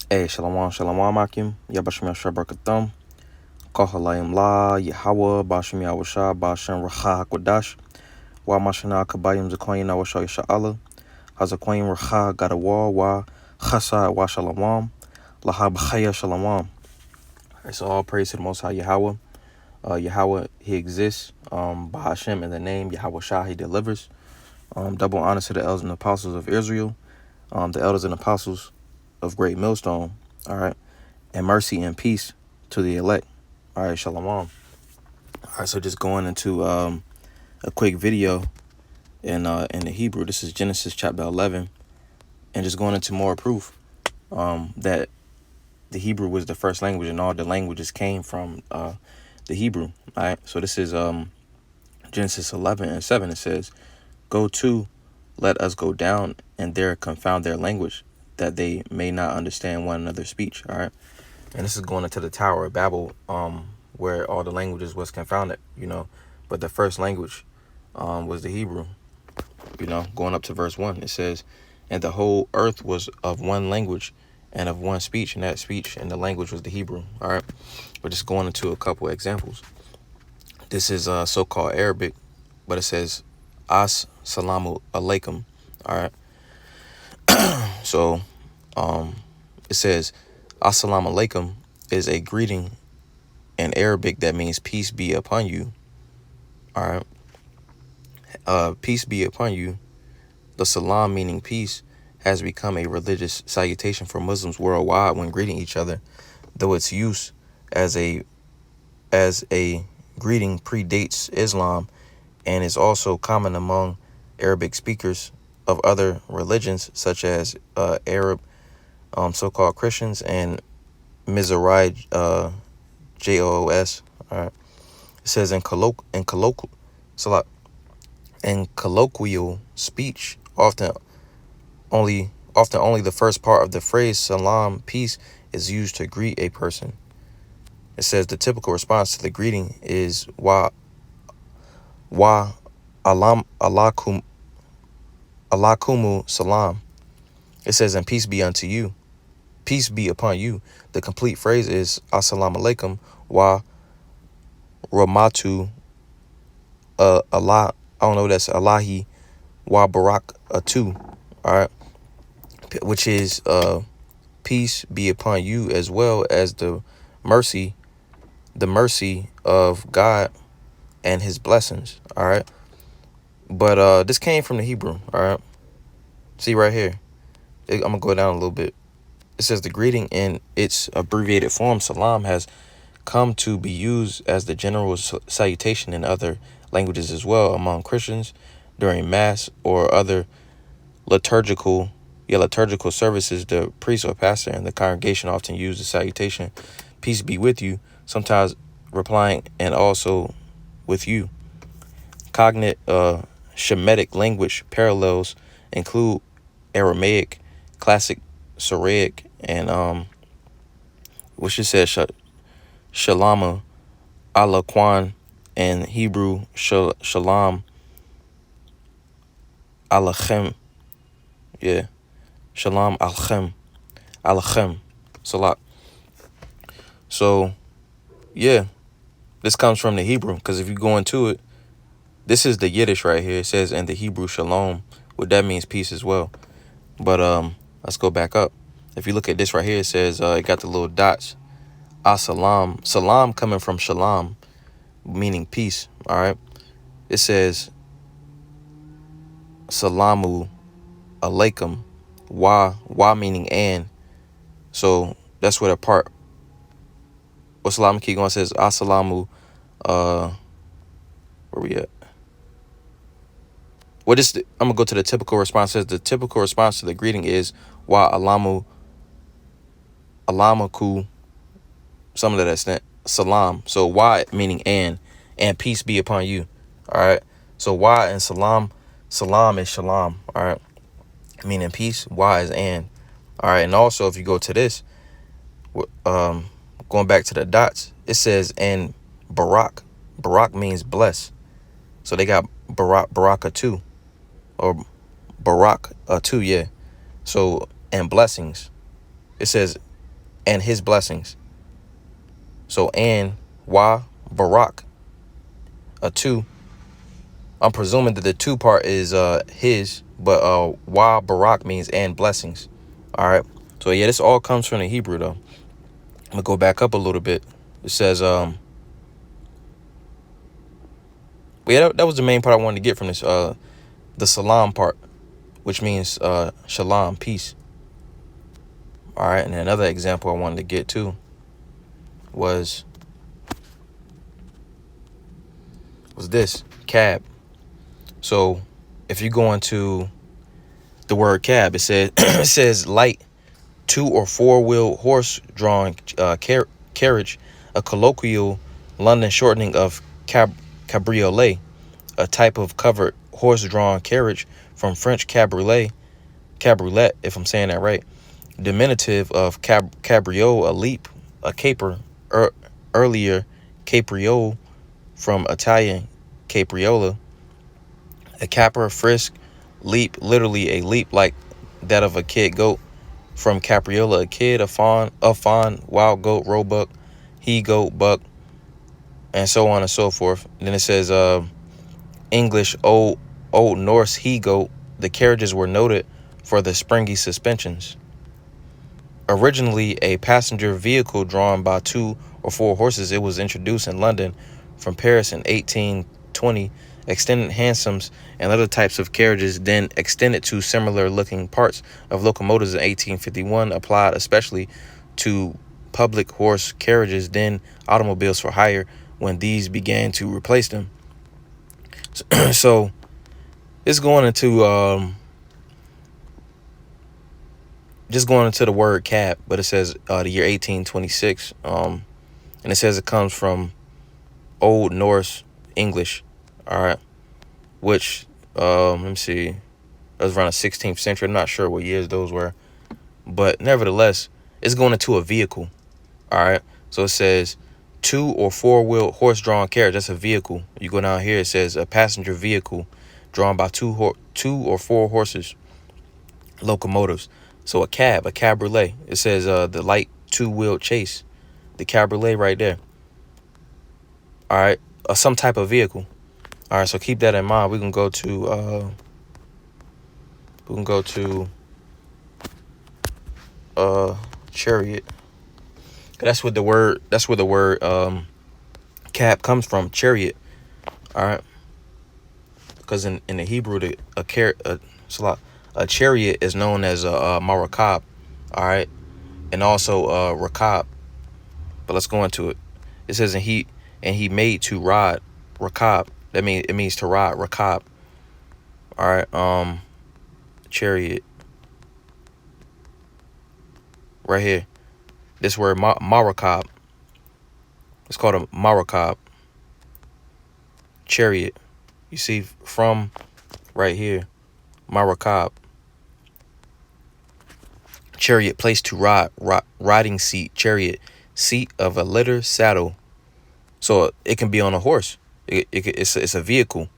Hey, shalom akim. Yabashim Yashar Barakatham. Kahalayim La, Yahweh, Bashim Yahweh Bashem Raah Hakwadash. Wa Mashana Kabayim Zakoyin Awasha Yasha'Allah. Hazakoyin Raah Gadawa, Wa Chasa, Wa Shalom. Laha B'chaya Shalom. It's all praise to the Most High Yahweh. Yahweh, He exists. Bahashem, in the name, Yahweh Shah, He delivers. Double honor to the elders and apostles of Israel. The elders and apostles of Great Millstone. All right. And mercy and peace to the elect. All right, shalom. All right, so just going into a quick video in the Hebrew. This is Genesis chapter 11, and just going into more proof that the Hebrew was the first language, and all the languages came from the Hebrew. All right, so this is Genesis 11:7. It says, "Go to, let us go down, and there confound their language, that they may not understand one another's speech." All right. And this is going into the Tower of Babel, where all the languages was confounded, But the first language was the Hebrew, Going up to verse 1, it says, "And the whole earth was of one language and of one speech, and that speech and the language was the Hebrew." All right. We're just going into a couple examples. This is so-called Arabic, but it says, "As-salamu alaikum." All right. So it says, "Assalamu alaikum" is a greeting in Arabic that means peace be upon you. All right. Peace be upon you. The salam, meaning peace, has become a religious salutation for Muslims worldwide when greeting each other, though its use as a greeting predates Islam and is also common among Arabic speakers of other religions, such as Arab so-called Christians and Mizrahi JOOS. All right. It says in colloquial speech, often only the first part of the phrase salam, peace, is used to greet a person. It says the typical response to the greeting is wa alakumu salam. It says, "And peace be unto you. Peace be upon you." The complete phrase is assalamu alaikum wa rahmatu Allah. I don't know, that's Allahi wa barak atu. All right. Which is peace be upon you, as well as the mercy of God and his blessings. All right. But this came from the Hebrew. All right. See right here. I'm gonna go down a little bit. It says the greeting in its abbreviated form, salam, has come to be used as the general salutation in other languages as well, among Christians during mass or other liturgical services. The priest or pastor and the congregation often use the salutation, "Peace be with you," sometimes replying, "and also with you." Cognate Shemitic language parallels include Aramaic, Classic Syriac, and which just says Shalama Alakwan, and Hebrew Shalom Alachem. Yeah. Shalom Alachem. Salat. So, yeah, this comes from the Hebrew, because if you go into it, this is the Yiddish right here. It says, "and the Hebrew shalom," what that means peace as well. But let's go back up. If you look at this right here, it says it got the little dots. As-salam. Salam coming from shalom, meaning peace. All right. It says salamu alaikum, wa meaning and. So that's where the part what salam keep going says assalamu where we at? What is I'm gonna go to the typical response. It says the typical response to the greeting is wa alamaku, something to that extent. Salam. So wa meaning and peace be upon you. All right. So wa and salam is shalom. All right. Meaning peace. Wa is and. All right. And also, if you go to this, going back to the dots, it says, "and barak." Barak means bless. So they got baraka too, or barak too. Yeah. So, and blessings. It says and his blessings. So and wa barak, a two. I'm presuming that the two part is his, but wa barak means and blessings. All right. So yeah, this all comes from the Hebrew though. I'm gonna go back up a little bit. It says yeah, that was the main part I wanted to get from this the salam part, which means shalom, peace. All right, and another example I wanted to get to was this cab. So if you go into the word cab, it says it says light 2 or 4 wheel horse drawn carriage, a colloquial London shortening of cabriolet, a type of covered horse drawn carriage from French cabriolet, if I'm saying that right. Diminutive of cabrio, a leap, a caper, earlier capriole from Italian capriola, a caper, frisk, leap, literally a leap like that of a kid goat, from capriola, a kid, a fawn, wild goat, roebuck, he goat, buck, and so on and so forth. Then it says English old Norse he goat. The carriages were noted for the springy suspensions. Originally a passenger vehicle drawn by 2 or 4 horses, it was introduced in London from Paris in 1820. Extended hansoms and other types of carriages then extended to similar looking parts of locomotives in 1851, applied especially to public horse carriages, then automobiles for hire, when these began to replace them. So it's going into just going into the word cab, but it says the year 1826, and it says it comes from Old Norse English, all right, which let me see, it was around the 16th century. I'm not sure what years those were, but nevertheless, it's going into a vehicle, all right. So it says 2 or 4 wheel horse drawn carriage. That's a vehicle. You go down here, it says a passenger vehicle drawn by 2 or 4 horses, locomotives. So a cabriolet. It says the light 2-wheel chase, the cabriolet right there. All right, some type of vehicle. All right, so keep that in mind. We can go to chariot. That's where the word cab comes from, chariot. All right, because in the Hebrew, a chariot is known as a marakab, all right, and also rakab. But let's go into it. It says and he made to ride, rakab. That means it means to ride, rakab. All right, chariot. Right here, this word marakab. It's called a marakab. Chariot. You see from right here, marakab. Chariot, place to ride, riding seat, chariot, seat of a litter, saddle. So it can be on a horse. It's a vehicle.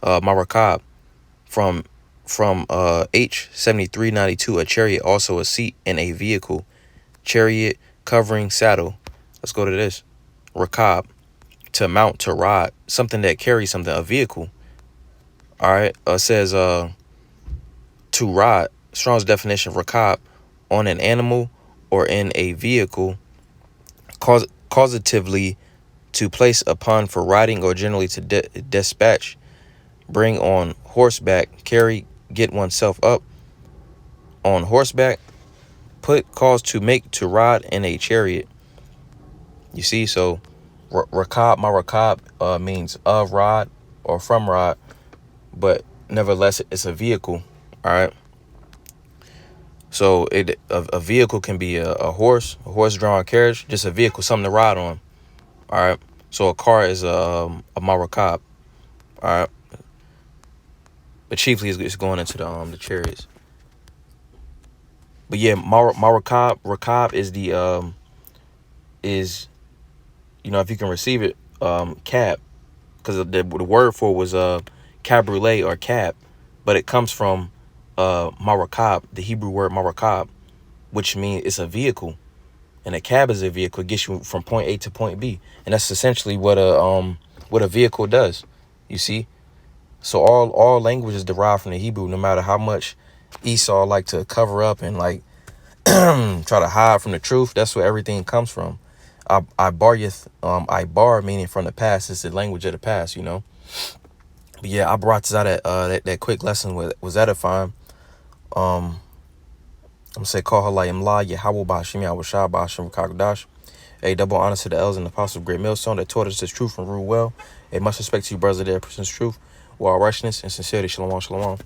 Marakab from H7392, a chariot, also a seat in a vehicle. Chariot, covering, saddle. Let's go to this. Rakab, to mount, to ride, something that carries something, a vehicle. All right. It says to ride. Strong's definition of rakab, on an animal or in a vehicle, causatively to place upon for riding, or generally to dispatch, bring on horseback, carry, get oneself up on horseback, put, cause to make, to ride in a chariot. You see, so rakab, marakab means of ride or from ride, but nevertheless it's a vehicle. All right. So a vehicle can be a horse-drawn carriage, just a vehicle, something to ride on. All right. So a car is a marakab. All right. But chiefly it's going into the chariots. But yeah, rakab is the is, you know, if you can receive it, cab, because the word for it was cabriolet or cab, but it comes from marakab, the Hebrew word marakab, which means it's a vehicle. And a cab is a vehicle. It gets you from point A to point B. And that's essentially what a vehicle does. You see? So all language is derived from the Hebrew, no matter how much Esau like to cover up and like try to hide from the truth. That's where everything comes from. Ibar meaning from the past. It's the language of the past, you know. But yeah, I brought this out at that quick lesson was edifying. I'm gonna say call her like La Yahweh Bashim Yahweh Bashim Kagdash. A double honor to the elders and the apostles of Great Millstone that taught us this truth and rule well. A much respect to you, brothers, their person's truth, while righteousness and sincerity. Shalom, shalom.